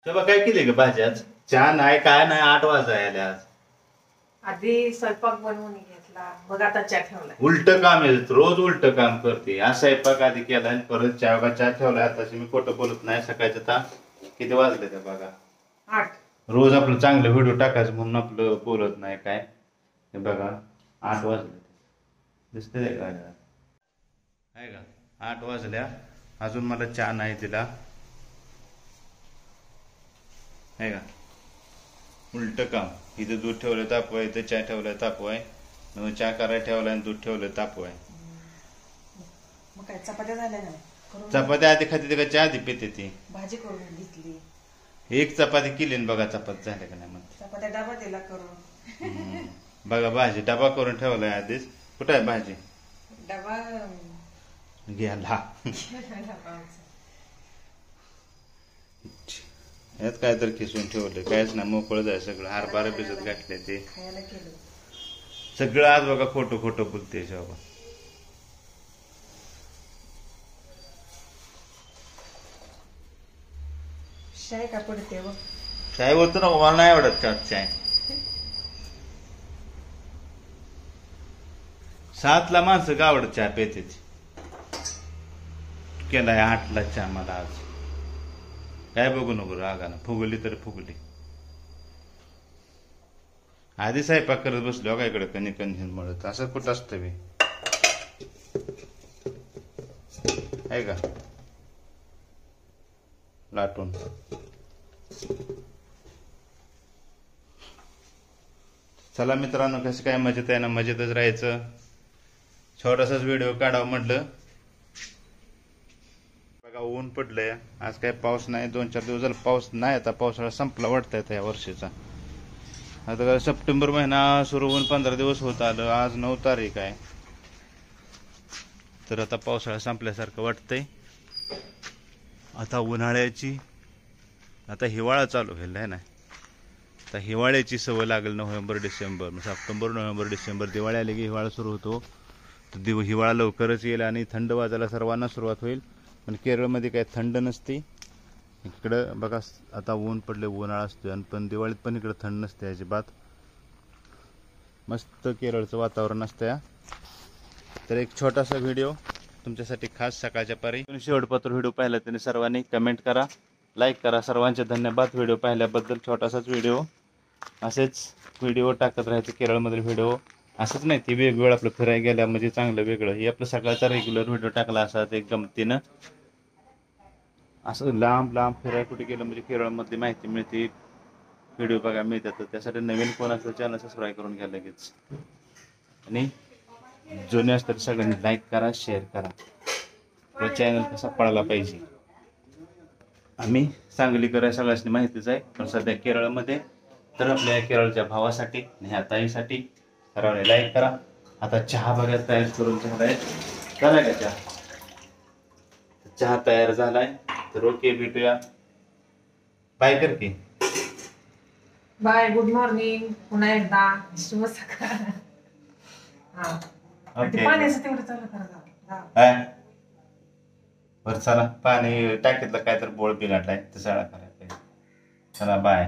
तेव्हा काय केली ग भाजी आज? चहा नाही काय नाही 8 वाजायला आज. आधी स्वयंपाक बनवून घेतला मग आता चहा ठेवलाय. उलट काम आहे, रोज उलट काम करते. आज स्वयंपाक आधी केला आणि परत चहा ठेवलाय. आताशी मी खोटं बोलत नाही. सकाळचं ता किती वाजले त्या बघा 8. रोज आपलं चांगलं व्हिडिओ टाकायचं म्हणून आपलं बोलत नाही काय. हे बघा 8 वाजले. दिसतंय काय आहे का? 8 वाजल्या अजून मला चहा नाही दिला आहे का? उलट काम. इथं दूध ठेवलं तापवाय, इथं चहा ठेवलाय तापवाय, मग चहा करायला ठेवलाय आणि दूध ठेवलं तापवाय. मग काय चपात्या झाल्या ना? चपाती आधी खाते का चहा आधी पिते ती? भाजी करून घेतली. एक चपाती केली आणि बघा चपाती झाल्या का नाही म्हणते. चपात्या डबा दिला करून. बघा भाजी डबा करून ठेवलाय आधीच. कुठं आहे भाजी? डबा घ्याला यात काय तर खिसून ठेवलं कायच ना मोकळं जाय सगळं. हरभरा भिजत घातले ते खायला केलं सगळं. आज बघा खोटं खोटं बोलते बाबा. शाय का पडते व चाय होतं ना मला नाही आवडत चाय. 7ला माणसं गावडत चहा पेते. केलाय 8ला चहा मला आज. काय बघू नको रागानं. फुगली तर फुगली. आधी स्वयंपाक करत बसलो का इकडे कणिक म्हणत. असं कुठं असतं बी आहे का लाटून. चला मित्रांनो, कसं काय मजेत आहे ना? मजेतच राहायचं. छोटासाच व्हिडिओ काढावं म्हटलं. बघा ऊन पडलंय आज. काय पाऊस नाही. 2-4 दिवस झाला पाऊस नाही. आता पावसाळा संपला वाटतंय या वर्षीचा. आता काय सप्टेंबर महिना सुरू होऊन 15 दिवस होत आलं. आज 9 तारीख आहे. तर आता पावसाळा संपल्यासारखं वाटतंय. आता उन्हाळ्याची आता हिवाळा चालू होईल आहे ना. आता हिवाळ्याची सवय लागेल. November December, September November December Diwali आली की हिवाळा सुरू होतो. तर हिवाळा लवकरच येईल आणि थंड वाजायला सर्वांना सुरुवात होईल. पण केरळमध्ये काही थंड नसते. इकडं बघा आता ऊन पडले, उन्हाळा असतो. आणि पण दिवाळीत पण इकडं थंड नसते अजिबात. मस्त केरळचं वातावरण असतं. तर एक छोटासा व्हिडिओ तुमच्यासाठी खास सकाळच्या पारी. शेवटपात्र व्हिडिओ पाहिला त्यांनी सर्वांनी कमेंट करा, लाईक करा. सर्वांचे धन्यवाद व्हिडिओ पाहिल्याबद्दल. छोटासाच व्हिडिओ. असेच व्हिडिओ टाकत राहायचे केरळमधील व्हिडिओ. असंच नाही ती वेगवेगळं आपलं फिरायला गेल्या म्हणजे चांगलं वेगळं. हे आपलं सकाळचा रेग्युलर व्हिडिओ टाकला असा ते गमतीनं. असं लांब लांब फिरायला कुठे गेलं म्हणजे केरळमधली माहिती मिळते, व्हिडिओ बघायला मिळतात. त्यासाठी नवीन कोण असलं चॅनल सबस्क्राईब करून घ्या लगेच. आणि जुने असतात सगळ्यांनी लाईक करा, शेअर करा. आपला चॅनल कसा पळाला पाहिजे. आम्ही सांगलीकर आहे सगळ्यांनी माहितीच आहे. पण सध्या केरळमध्ये तर आपल्या केरळच्या भावासाठी आणि ह्या ताईसाठी सर्वांनी लाईक करा. आता चहा बघा तयार करून झालाय. झालाय का चहा? चहा तयार झालाय. तर ओके, भेटूया. बाय कर की. बाय. Good morning. पुन्हा एकदा शुभ सकाळ. हा पाण्याचं तेवढं चालू करा. बरं चला, पाणी टाकीतलं काय तर बोळ बिघडलाय तर सगळा करायला. चला बाय.